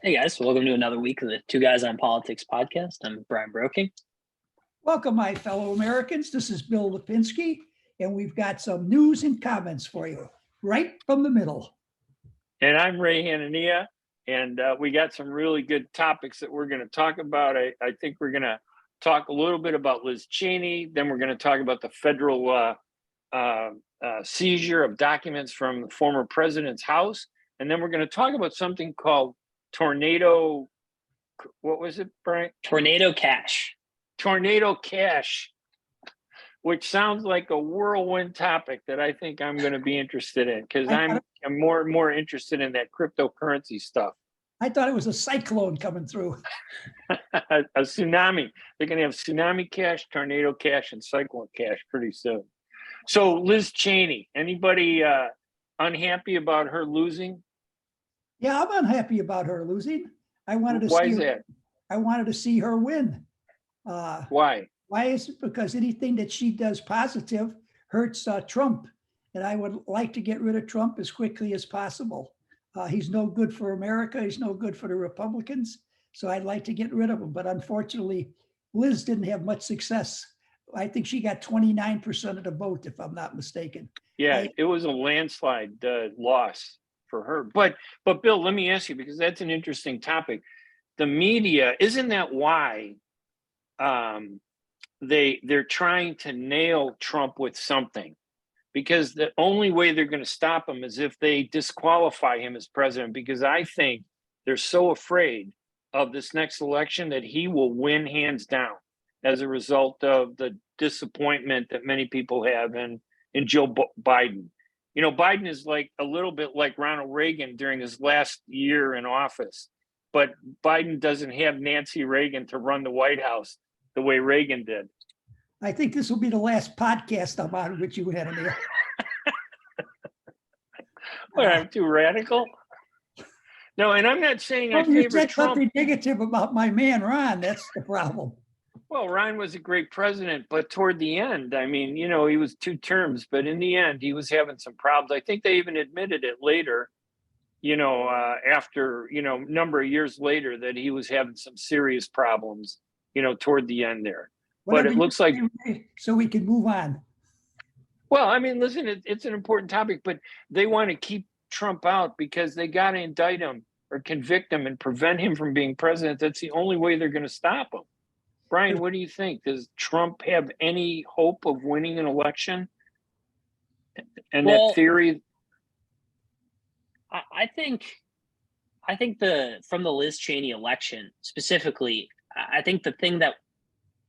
Hey guys, welcome to another week of the Two Guys on Politics podcast. I'm Brian Broeking. Welcome, my fellow Americans. This is Bill Lipinski, and we've got some news and comments for you right from the middle. And I'm Ray Hanania, and we got some really good topics that we're going to talk about. I think we're going to talk a little bit about Liz Cheney. Then we're going to talk about the federal seizure of documents from the former president's house. And then we're going to talk about something called Tornado. What was it, Brian? Tornado Cash. Tornado Cash, which sounds like a whirlwind topic that I think I'm going to be interested in because I'm more and more interested in that cryptocurrency stuff. I thought it was a cyclone coming through. A tsunami. They're going to have tsunami cash, tornado cash, and cyclone cash pretty soon. So Liz Cheney, anybody unhappy about her losing? Yeah, I'm unhappy about her losing. I wanted to Why see is her, that? I wanted to see her win. Why? Why is it? Because anything that she does positive hurts Trump. And I would like to get rid of Trump as quickly as possible. He's no good for America. He's no good for the Republicans. So I'd like to get rid of him. But unfortunately, Liz didn't have much success. I think she got 29% of the vote, if I'm not mistaken. Yeah, it was a landslide loss for her. But Bill, let me ask you, because that's an interesting topic. The media, isn't that why they're trying to nail Trump with something? Because the only way they're going to stop him is if they disqualify him as president, because I think they're so afraid of this next election that he will win hands down as a result of the disappointment that many people have in Joe Biden. You know, Biden is like a little bit like Ronald Reagan during his last year in office, but Biden doesn't have Nancy Reagan to run the White House the way Reagan did. I think this will be the last podcast I'm on with you, Hanania. What, I'm too radical? No, and I'm not saying I You favor said Trump. something negative about my man, Ron. That's the problem. Well, Ron was a great president, but toward the end, I mean, you know, he was 2 terms, but in the end, he was having some problems. I think they even admitted it later, you know, after, you know, a number of years later that he was having some serious problems, you know, toward the end there. Whatever But it looks like, so we can move on. well, I mean, listen, it's an important topic, but they want to keep Trump out because they got to indict him or convict him and prevent him from being president. That's the only way they're going to stop him. Brian, what do you think? Does Trump have any hope of winning an election? And Well, that theory? I think from the Liz Cheney election specifically, I think the thing that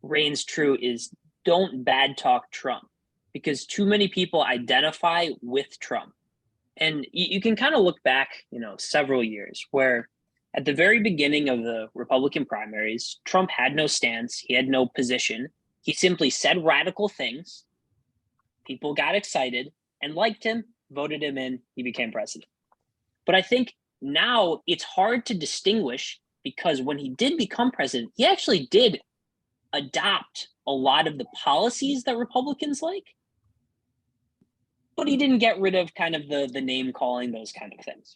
reigns true is don't bad talk Trump, because too many people identify with Trump. And you can kind of look back, you know, several years where at the very beginning of the Republican primaries, Trump had no stance. He had no position. He simply said radical things. People got excited and liked him, voted him in. He became president. But I think now it's hard to distinguish because when he did become president, he actually did adopt a lot of the policies that Republicans like, but he didn't get rid of kind of the name calling, those kind of things.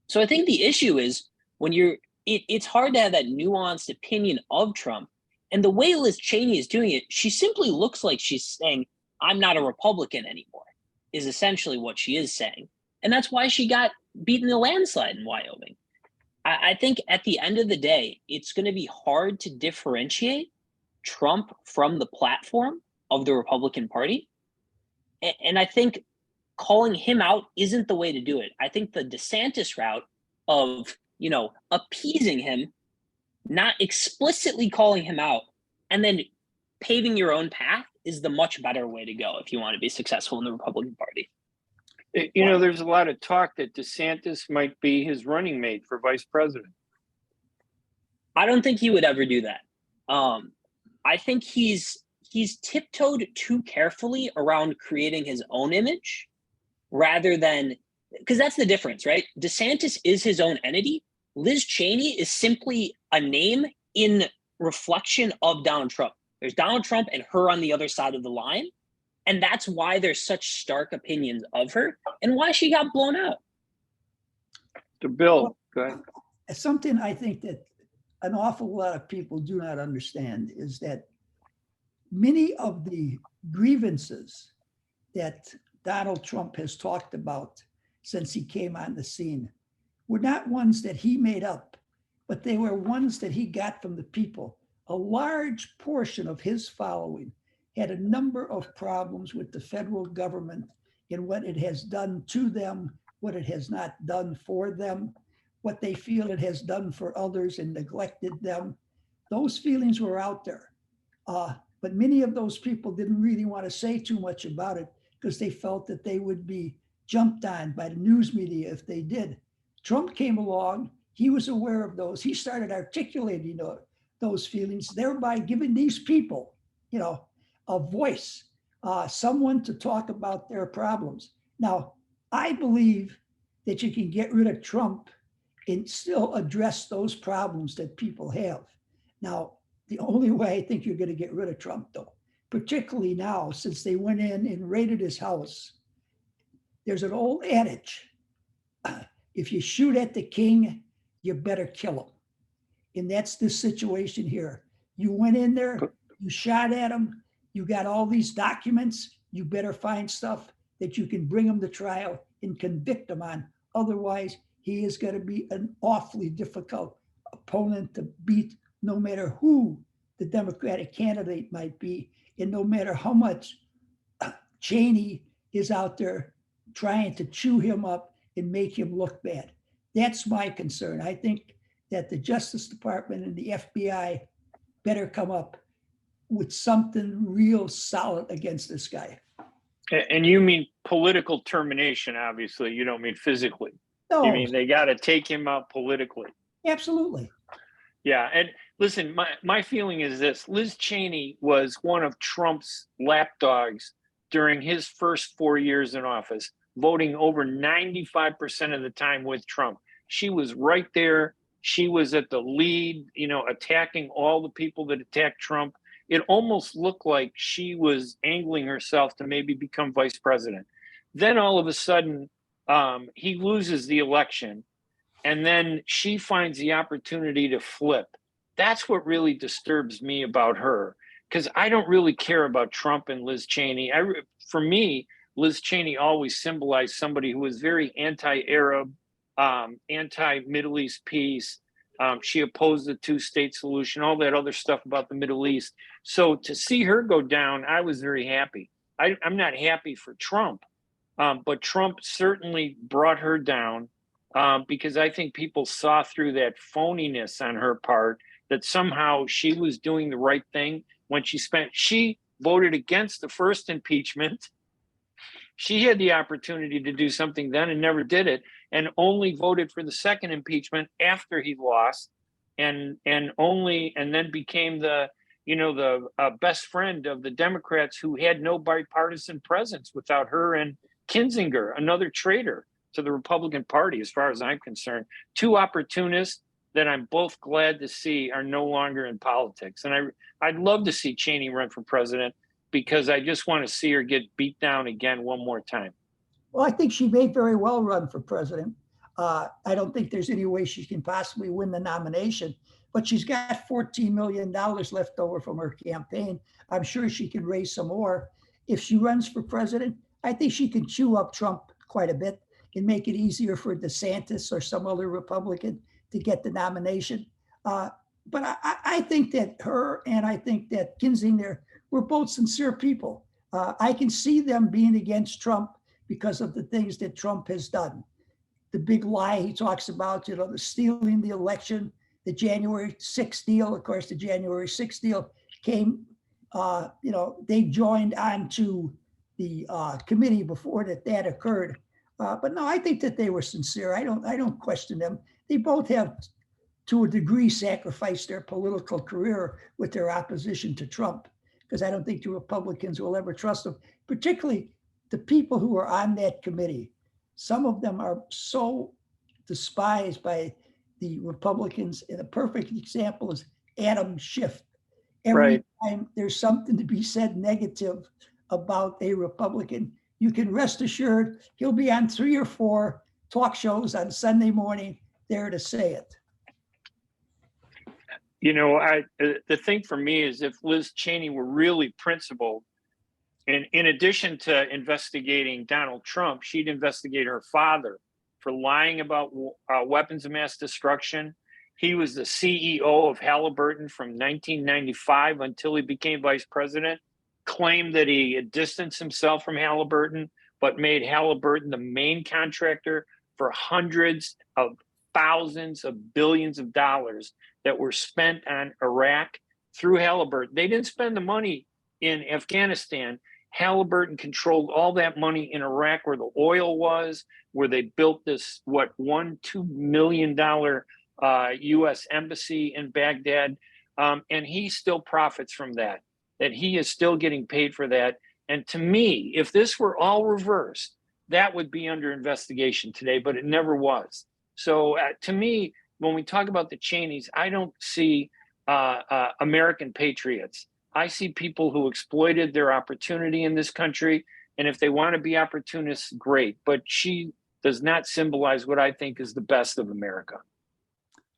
So I think the issue is when it's hard to have that nuanced opinion of Trump. And the way Liz Cheney is doing it, she simply looks like she's saying, I'm not a Republican anymore, is essentially what she is saying. And that's why she got beaten in a landslide in Wyoming. I think at the end of the day, it's going to be hard to differentiate Trump from the platform of the Republican Party. And I think calling him out isn't the way to do it. I think the DeSantis route of, you know, appeasing him, not explicitly calling him out, and then paving your own path is the much better way to go if you want to be successful in the Republican Party. You know, there's a lot of talk that DeSantis might be his running mate for vice president. I don't think he would ever do that. I think he's tiptoed too carefully around creating his own image rather than, because that's the difference, right? DeSantis is his own entity. Liz Cheney is simply a name in reflection of Donald Trump. There's Donald Trump and her on the other side of the line. And that's why there's such stark opinions of her and why she got blown out. To Bill, go ahead. something I think that an awful lot of people do not understand is that many of the grievances that Donald Trump has talked about since he came on the scene were not ones that he made up, but they were ones that he got from the people. A large portion of his following had a number of problems with the federal government in what it has done to them, what it has not done for them, what they feel it has done for others and neglected them. Those feelings were out there. But many of those people didn't really want to say too much about it because they felt that they would be jumped on by the news media if they did. Trump came along, he was aware of those. He started articulating those feelings, thereby giving these people, a voice, someone to talk about their problems. Now, I believe that you can get rid of Trump and still address those problems that people have. Now, the only way I think you're going to get rid of Trump, though, particularly now, since they went in and raided his house, there's an old adage, if you shoot at the king, you better kill him. And that's the situation here. You went in there, you shot at him, you got all these documents, you better find stuff that you can bring him to trial and convict him on. Otherwise, he is going to be an awfully difficult opponent to beat, no matter who the Democratic candidate might be, and no matter how much Cheney is out there trying to chew him up and make him look bad. That's my concern. I think that the Justice Department and the FBI better come up with something real solid against this guy. And you mean political termination, obviously. You don't mean physically. No. You mean they got to take him out politically. Absolutely. Yeah. And listen, my feeling is this. Liz Cheney was one of Trump's lapdogs during his first 4 years in office, voting over 95% of the time with Trump. She was right there. She was at the lead, attacking all the people that attacked Trump. It almost looked like she was angling herself to maybe become vice president. Then all of a sudden, he loses the election, and then she finds the opportunity to flip. That's what really disturbs me about her, because I don't really care about Trump and Liz Cheney. For me, Liz Cheney always symbolized somebody who was very anti-Arab, anti-Middle East peace. She opposed the two-state solution, all that other stuff about the Middle East. So to see her go down, I was very happy. I'm not happy for Trump, but Trump certainly brought her down because I think people saw through that phoniness on her part, that somehow she was doing the right thing when she voted against the first impeachment. She had the opportunity to do something then and never did it, and only voted for the second impeachment after he lost, and then became the best friend of the Democrats, who had no bipartisan presence without her and Kinzinger, another traitor to the Republican Party, as far as I'm concerned. Two opportunists that I'm both glad to see are no longer in politics. And I'd love to see Cheney run for president, because I just want to see her get beat down again one more time. Well, I think she may very well run for president. I don't think there's any way she can possibly win the nomination, but she's got $14 million left over from her campaign. I'm sure she can raise some more. If she runs for president, I think she can chew up Trump quite a bit and make it easier for DeSantis or some other Republican to get the nomination. But I think that her and I think that Kinzinger were both sincere people. I can see them being against Trump because of the things that Trump has done. The big lie he talks about, the stealing the election, the January 6th deal. Of course, the January 6th deal came, they joined onto the committee before that occurred. But no, I think that they were sincere. I don't question them. They both have, to a degree, sacrificed their political career with their opposition to Trump, because I don't think the Republicans will ever trust them, particularly the people who are on that committee. Some of them are so despised by the Republicans. And a perfect example is Adam Schiff. Every time there's something to be said negative about a Republican, you can rest assured he'll be on 3 or 4 talk shows on Sunday morning there to say it. The thing for me is if Liz Cheney were really principled, and in addition to investigating Donald Trump, she'd investigate her father for lying about weapons of mass destruction. He was the CEO of Halliburton from 1995 until he became vice president, claimed that he had distanced himself from Halliburton, but made Halliburton the main contractor for hundreds of thousands of billions of dollars that were spent on Iraq through Halliburton. They didn't spend the money in Afghanistan. Halliburton controlled all that money in Iraq, where the oil was, where they built this, $2 million U.S. embassy in Baghdad. And he still profits from that he is still getting paid for that. And to me, if this were all reversed, that would be under investigation today, but it never was. So to me, when we talk about the Cheneys, I don't see American patriots. I see people who exploited their opportunity in this country. And if they want to be opportunists, great. But she does not symbolize what I think is the best of America.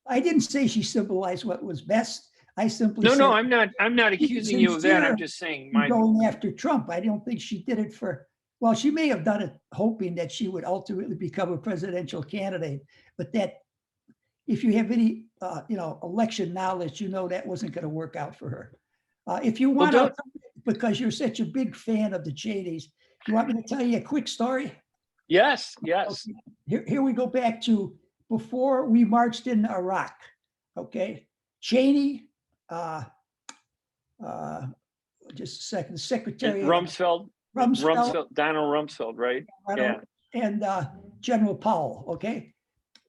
I didn't say she symbolized what was best. I simply said, no, I'm not accusing you of that. I'm just saying going after Trump. I don't think she did it well, she may have done it hoping that she would ultimately become a presidential candidate, but that if you have any election knowledge, that wasn't going to work out for her. If you want to, because you're such a big fan of the Cheneys, you want me to tell you a quick story? Yes. Okay. Here we go back to before we marched in Iraq. Okay, Cheney, just a second, Secretary Rumsfeld, Donald Rumsfeld, right? Yeah. And General Powell. Okay,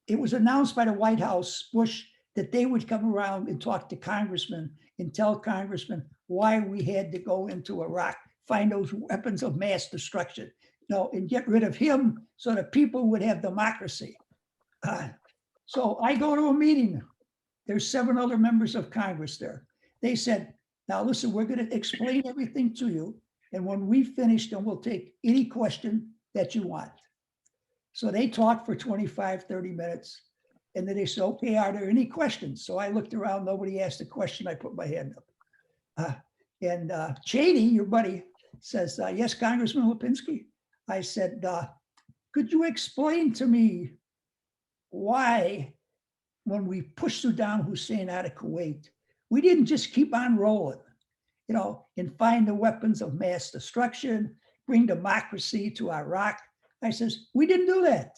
it was announced by the White House, Bush, that they would come around and talk to congressmen and tell congressmen why we had to go into Iraq, find those weapons of mass destruction, and get rid of him so that people would have democracy. So I go to a meeting. There's 7 other members of Congress there. They said, now listen, we're going to explain everything to you. And when we finish, then we'll take any question that you want. So they talked for 25, 30 minutes. And then they said, okay, are there any questions? So I looked around, nobody asked a question. I put my hand up. And Cheney, your buddy, says, yes, Congressman Lipinski. I said, could you explain to me why, when we pushed Saddam Hussein out of Kuwait, we didn't just keep on rolling, and find the weapons of mass destruction, bring democracy to Iraq? I says, we didn't do that.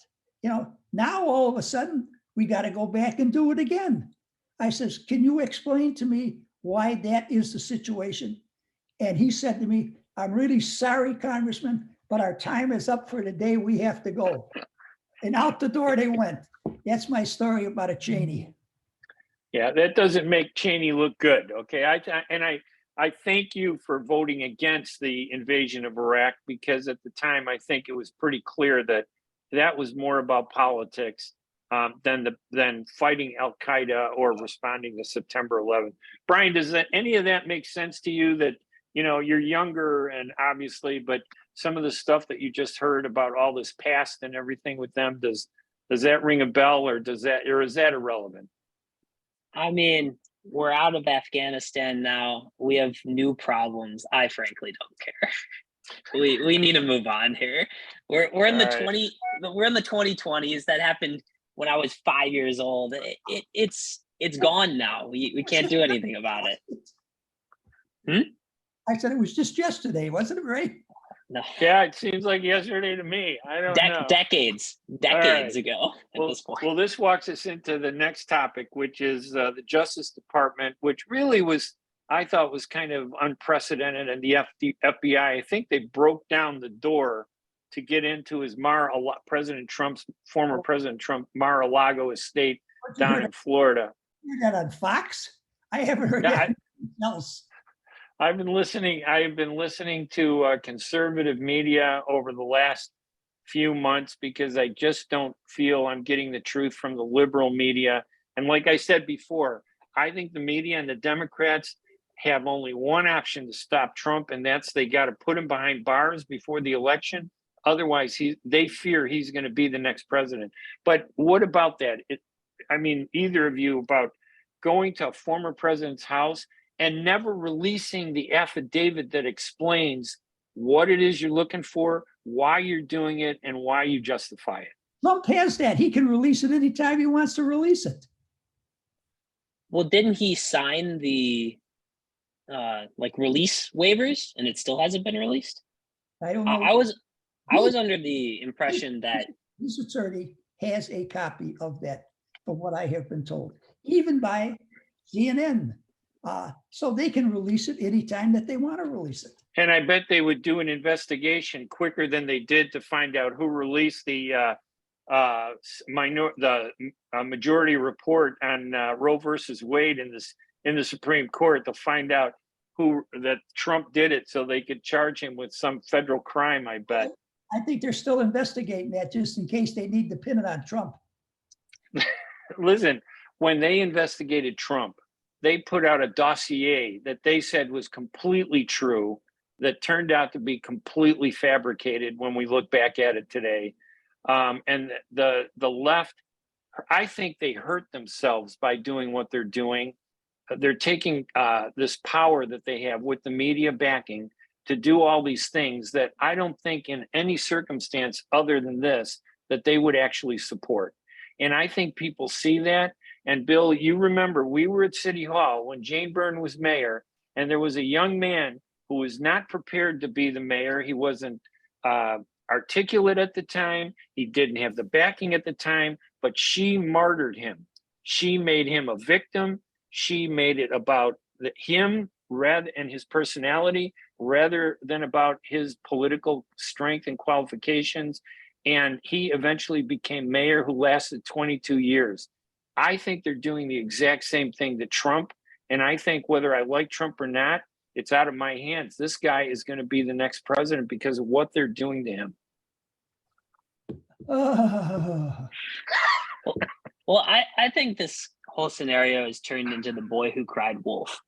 Now all of a sudden, we got to go back and do it again. I says, can you explain to me why that is the situation? And he said to me, I'm really sorry, Congressman, but our time is up for the day. We have to go. And out the door they went. That's my story about a Cheney. Yeah, that doesn't make Cheney look good. Okay, I thank you for voting against the invasion of Iraq, because at the time I think it was pretty clear that was more about politics than fighting Al Qaeda or responding to September 11th. Brian, does any of that make sense to you? That you're younger, and obviously, but some of the stuff that you just heard about all this past and everything with them, does that ring a bell, or is that irrelevant? I mean, we're out of Afghanistan now. We have new problems. I frankly don't care. We need to move on here. We're in the we're in the 2020s. That happened when I was 5 years old. It's gone now. We can't do anything about it. I said it was just yesterday, wasn't it, Ray? No. Yeah, it seems like yesterday to me. I don't know. Decades ago at this point. Well, this walks us into the next topic, which is the Justice Department, which really I thought was kind of unprecedented. And the FBI, I think they broke down the door to get into his former President Trump Mar-a-Lago estate down in Florida. You heard that on Fox? I haven't heard that else. I've been listening to conservative media over the last few months, because I just don't feel I'm getting the truth from the liberal media. And like I said before, I think the media and the Democrats have only one option to stop Trump, and that's they got to put him behind bars before the election. Otherwise, they fear he's going to be the next president. But what about that? Either of you, about going to a former president's house and never releasing the affidavit that explains what it is you're looking for, why you're doing it, and why you justify it. Trump has that. He can release it anytime he wants to release it. Well, didn't he sign the like release waivers and it still hasn't been released? I don't know. I was under the impression that his attorney has a copy of that, from what I have been told, even by CNN. So they can release it anytime that they want to release it. And I bet they would do an investigation quicker than they did to find out who released the majority report on Roe versus Wade in the Supreme Court, to find out that Trump did it, so they could charge him with some federal crime. I bet. I think they're still investigating that, just in case they need to pin it on Trump. Listen, when they investigated Trump, they put out a dossier that they said was completely true, that turned out to be completely fabricated when we look back at it today. And the left, I think they hurt themselves by doing what they're doing. They're taking this power that they have with the media backing to do all these things that I don't think in any circumstance other than this, that they would actually support. And I think people see that. And Bill, you remember, we were at City Hall when Jane Byrne was mayor, and there was a young man who was not prepared to be the mayor. He wasn't articulate at the time. He didn't have the backing at the time, but she martyred him. She made him a victim. She made it about him and his personality rather than about his political strength and qualifications. And he eventually became mayor, who lasted 22 years. I think they're doing the exact same thing to Trump. And I think whether I like Trump or not, it's out of my hands. This guy is going to be the next president because of what they're doing to him. Well, I think this whole scenario has turned into the boy who cried wolf.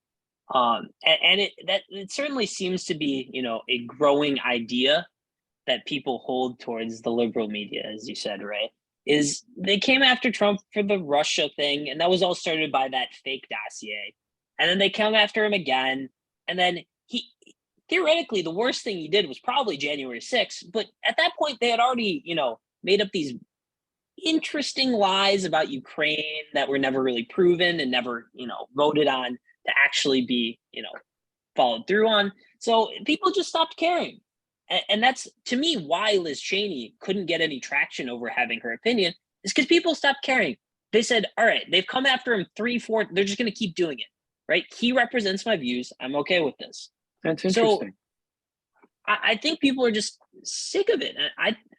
And it certainly seems to be, a growing idea that people hold towards the liberal media, as you said, Ray, is they came after Trump for the Russia thing, and that was all started by that fake dossier. And then they come after him again, and then he theoretically, the worst thing he did was probably January 6th, but at that point they had already, made up these interesting lies about Ukraine that were never really proven and never, voted on to actually be, followed through on. So people just stopped caring. And that's, to me, why Liz Cheney couldn't get any traction over having her opinion, is because people stopped caring. They said, all right, they've come after him 3-4, they're just going to keep doing it, right? He represents my views. I'm okay with this. That's interesting. So I think people are just sick of it.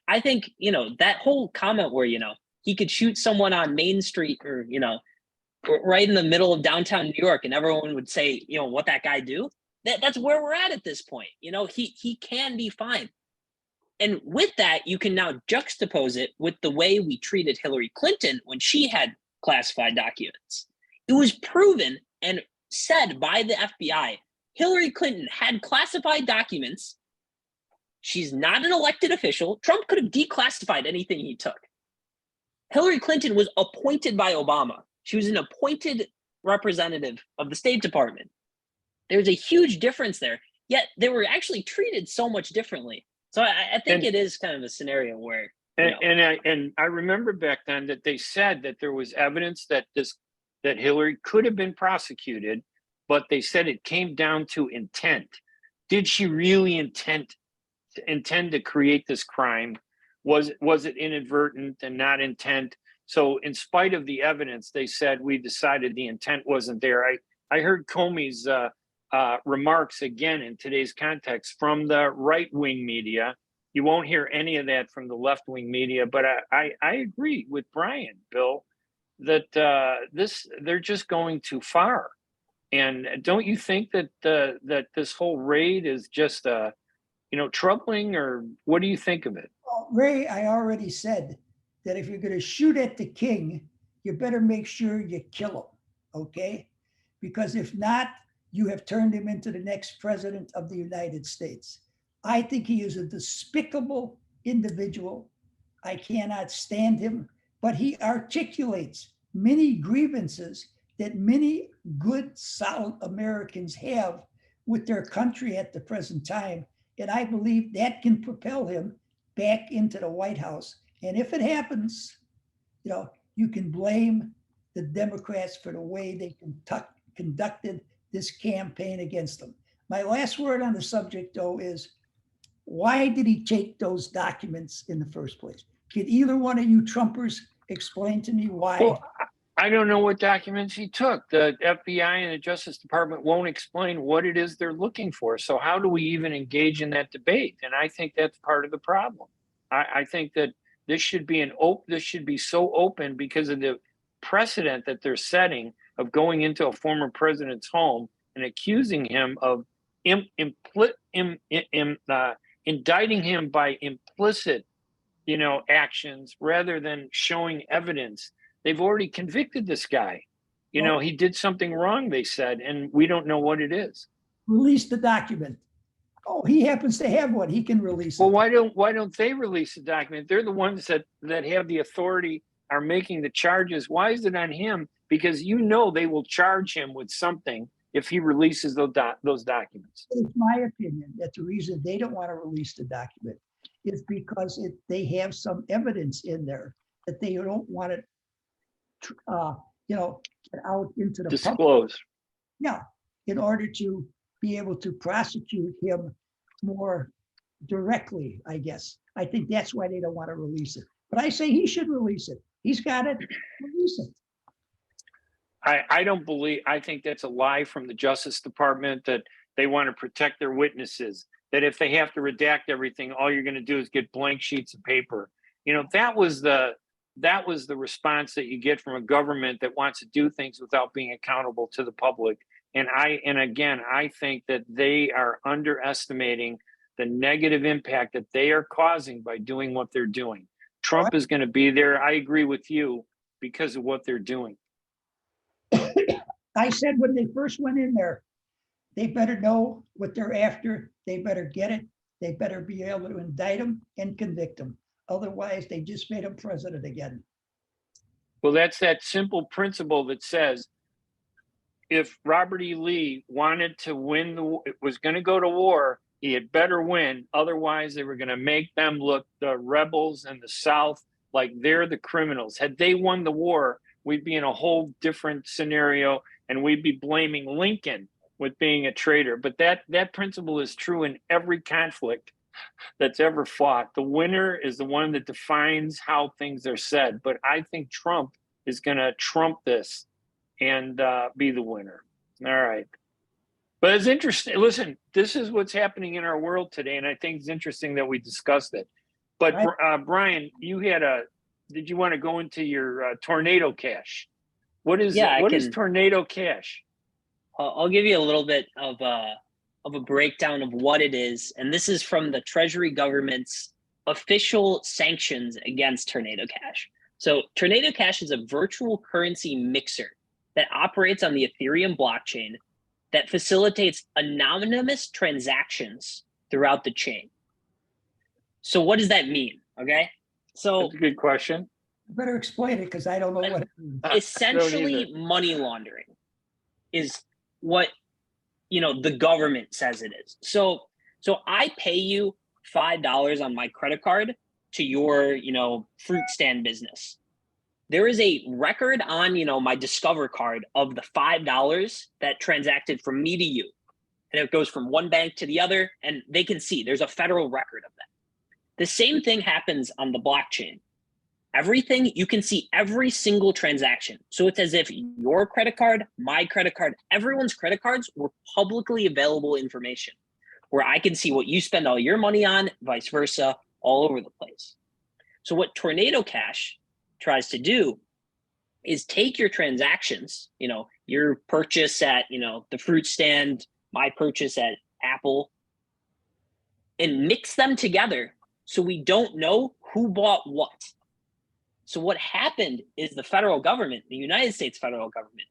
I think, that whole comment where, he could shoot someone on Main Street or, right in the middle of downtown New York, and everyone would say, what that guy do? That's where we're at this point. He can be fine. And with that, you can now juxtapose it with the way we treated Hillary Clinton when she had classified documents. It was proven and said by the FBI, Hillary Clinton had classified documents. She's not an elected official. Trump could have declassified anything he took. Hillary Clinton was appointed by Obama. She was an appointed representative of the State Department. There's a huge difference there, yet they were actually treated so much differently. So I think it is kind of a scenario where. And I remember back then that they said that there was evidence that Hillary could have been prosecuted, but they said it came down to intent. Did she really intend to create this crime? Was it inadvertent and not intent? So in spite of the evidence, they said we decided the intent wasn't there. I heard Comey's remarks again in today's context from the right-wing media. You won't hear any of that from the left-wing media, but I agree with Brian, Bill, that they're just going too far. And don't you think that this whole raid is just troubling, or what do you think of it? Well, Ray, I already said that if you're going to shoot at the king, you better make sure you kill him, okay? Because if not, you have turned him into the next president of the United States. I think he is a despicable individual. I cannot stand him, but he articulates many grievances that many good, solid Americans have with their country at the present time. And I believe that can propel him back into the White House. And if it happens, you can blame the Democrats for the way they conducted this campaign against them. My last word on the subject, though, is why did he take those documents in the first place? Can either one of you Trumpers explain to me why? Well, I don't know what documents he took. The FBI and the Justice Department won't explain what it is they're looking for. So how do we even engage in that debate? And I think that's part of the problem. I think that this should be this should be so open because of the precedent that they're setting of going into a former president's home and accusing him of indicting him by implicit, actions rather than showing evidence. They've already convicted this guy. He did something wrong, they said, and we don't know what it is. Release the document. Oh, he happens to have one. He can release it. Well, why don't they release the document? They're the ones that have the authority, are making the charges. Why is it on him? Because they will charge him with something if he releases those documents. It's my opinion that the reason they don't want to release the document is because they have some evidence in there that they don't want it, get out into the disclose. public. Yeah, in order to be able to prosecute him more directly, I guess. I think that's why they don't want to release it. But I say he should release it. He's got it. Release it. I think that's a lie from the Justice Department that they want to protect their witnesses, that if they have to redact everything, all you're going to do is get blank sheets of paper. That was the response that you get from a government that wants to do things without being accountable to the public. And again, I think that they are underestimating the negative impact that they are causing by doing what they're doing. Trump is going to be there. I agree with you because of what they're doing. I said when they first went in there, they better know what they're after. They better get it. They better be able to indict him and convict him. Otherwise, they just made him president again. Well, that's that simple principle that says if Robert E. Lee wanted to was going to go to war, he had better win. Otherwise, they were going to make them look, the rebels in the South, like they're the criminals. Had they won the war, we'd be in a whole different scenario, and we'd be blaming Lincoln with being a traitor. But that principle is true in every conflict that's ever fought. The winner is the one that defines how things are said. But I think Trump is going to trump this and be the winner. All right. But it's interesting. Listen, this is what's happening in our world today, and I think it's interesting that we discussed it. But Brian, did you want to go into your tornado cash? What is tornado cash? I'll give you a little bit of a breakdown of what it is, and this is from the Treasury government's official sanctions against tornado cash. So tornado cash is a virtual currency mixer that operates on the Ethereum blockchain that facilitates anonymous transactions throughout the chain. So what does that mean? Okay. So that's a good question. You better explain it because I don't know what it means. Essentially, money laundering is what the government says it is. So I pay you $5 on my credit card to your fruit stand business. There is a record on my Discover card of the $5 that transacted from me to you, and it goes from one bank to the other, and they can see there's a federal record of that. The same thing happens on the blockchain. Everything, you can see every single transaction. So it's as if your credit card, my credit card, everyone's credit cards were publicly available information where I can see what you spend all your money on, vice versa, all over the place. So what Tornado Cash tries to do is take your transactions, your purchase at, the fruit stand, my purchase at Apple, and mix them together so we don't know who bought what. So what happened is the federal government, the United States federal government,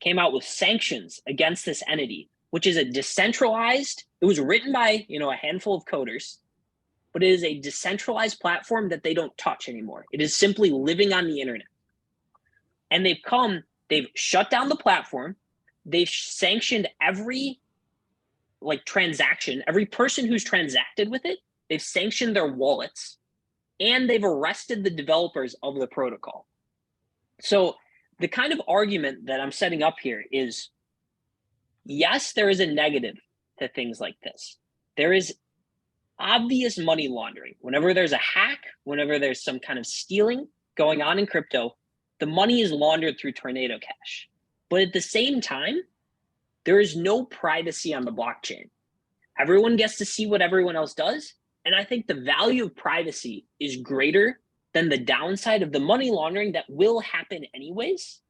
came out with sanctions against this entity, which is a decentralized, it was written by, a handful of coders, but it is a decentralized platform that they don't touch anymore. It is simply living on the internet. And they've come They've shut down the platform. They've sanctioned every transaction, every person who's transacted with it. They've sanctioned their wallets, and they've arrested the developers of the protocol. So the kind of argument that I'm setting up here is, yes, there is a negative to things like this. There is obvious money laundering. Whenever there's a hack, whenever there's some kind of stealing going on in crypto, the money is laundered through Tornado Cash. But at the same time, there is no privacy on the blockchain. Everyone gets to see what everyone else does. And I think the value of privacy is greater than the downside of the money laundering that will happen anyways.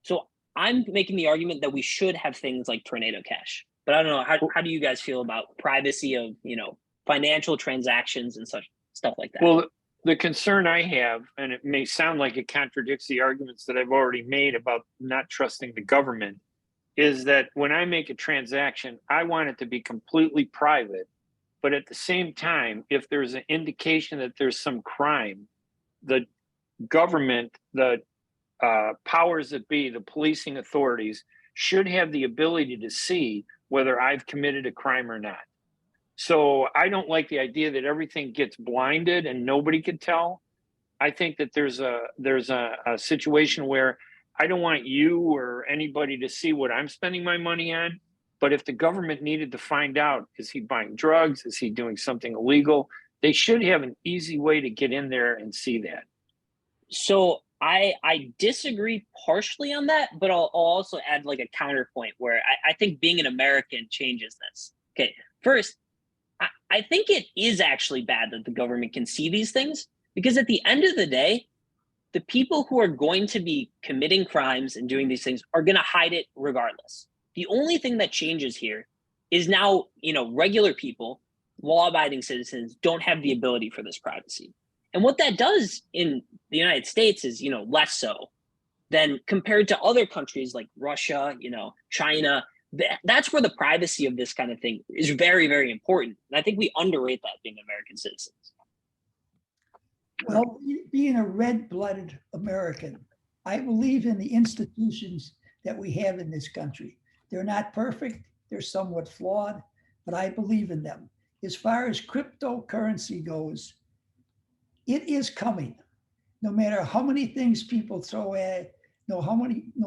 So I'm making the argument that we should have things like Tornado Cash. But I don't know, how do you guys feel about privacy of, financial transactions and such stuff like that? Well, the concern I have, and it may sound like it contradicts the arguments that I've already made about not trusting the government, is that when I make a transaction, I want it to be completely private. But at the same time, if there's an indication that there's some crime, the government, the powers that be, the policing authorities, should have the ability to see whether I've committed a crime or not. So I don't like the idea that everything gets blinded and nobody can tell. I think that there's a situation where I don't want you or anybody to see what I'm spending my money on. But if the government needed to find out, is he buying drugs? Is he doing something illegal? They should have an easy way to get in there and see that. So I disagree partially on that, but I'll also add like a counterpoint where I think being an American changes this. Okay, first, I think it is actually bad that the government can see these things, because at the end of the day, the people who are going to be committing crimes and doing these things are going to hide it regardless. The only thing that changes here is now, regular people, law-abiding citizens, don't have the ability for this privacy. And what that does in the United States is, less so than compared to other countries like Russia, China. That's where the privacy of this kind of thing is very, very important. And I think we underrate that being American citizens. Well, being a red-blooded American, I believe in the institutions that we have in this country. They're not perfect, they're somewhat flawed, but I believe in them. As far as cryptocurrency goes, it is coming. No matter how many things people throw at it, no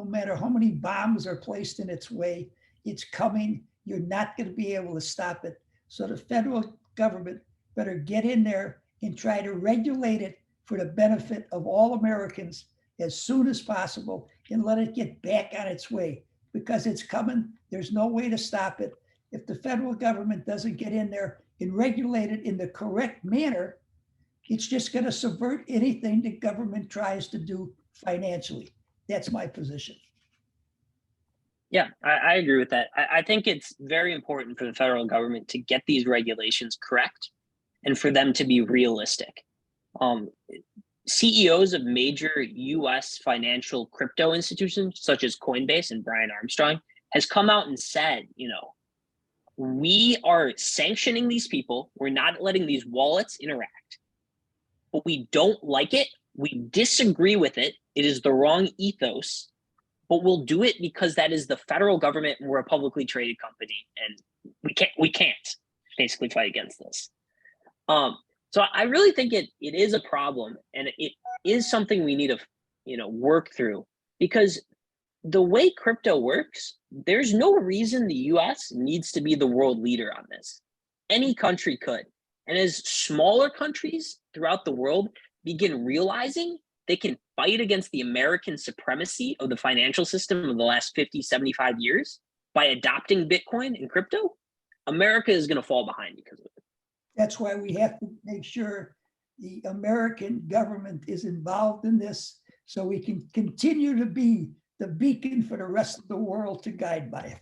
matter how many bombs are placed in its way, it's coming. You're not going to be able to stop it. So the federal government better get in there and try to regulate it for the benefit of all Americans as soon as possible, and let it get back on its way, because it's coming. There's no way to stop it. If the federal government doesn't get in there and regulate it in the correct manner, it's just going to subvert anything the government tries to do financially. That's my position. Yeah, I agree with that. I think it's very important for the federal government to get these regulations correct and for them to be realistic. CEOs of major US financial crypto institutions, such as Coinbase and Brian Armstrong, has come out and said, we are sanctioning these people. We're not letting these wallets interact, but we don't like it. We disagree with it. It is the wrong ethos, but we'll do it because that is the federal government and we're a publicly traded company, and we can't basically fight against this. So I really think it is a problem, and it is something we need to work through, because the way crypto works, there's no reason the US needs to be the world leader on this. Any country could. And as smaller countries throughout the world begin realizing they can fight against the American supremacy of the financial system of the last 50, 75 years by adopting Bitcoin and crypto, America is going to fall behind because of it. That's why we have to make sure the American government is involved in this, so we can continue to be the beacon for the rest of the world to guide by it.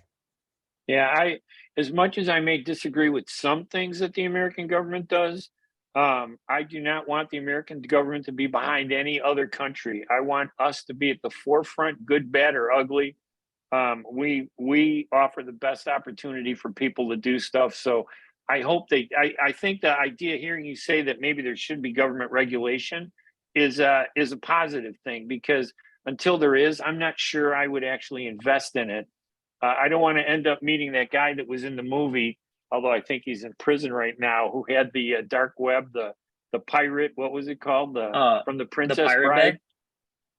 Yeah, as much as I may disagree with some things that the American government does, I do not want the American government to be behind any other country. I want us to be at the forefront, good, bad, or ugly. We offer the best opportunity for people to do stuff. So I hope I think the idea, hearing you say that maybe there should be government regulation, is a positive thing, because until there is, I'm not sure I would actually invest in it. I don't want to end up meeting that guy that was in the movie, although I think he's in prison right now, who had the dark web, the pirate, what was it called? From the Princess Pirate Bride.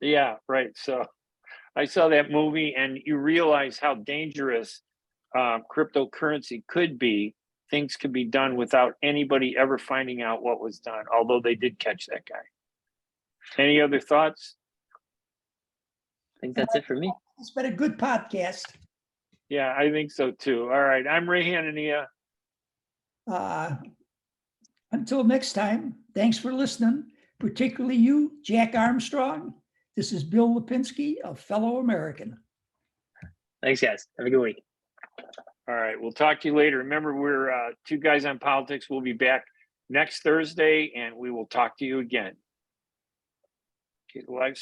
Bay? Yeah, right. So I saw that movie, and you realize how dangerous cryptocurrency could be. Things could be done without anybody ever finding out what was done, although they did catch that guy. Any other thoughts? I think that's it for me. It's been a good podcast. Yeah, I think so too. All right. I'm Ray Hanania. Until next time, thanks for listening, particularly you, Jack Armstrong. This is Bill Lipinski, a fellow American. Thanks, guys. Have a good week. All right. We'll talk to you later. Remember, we're Two Guys on Politics. We'll be back next Thursday, and we will talk to you again. Okay, live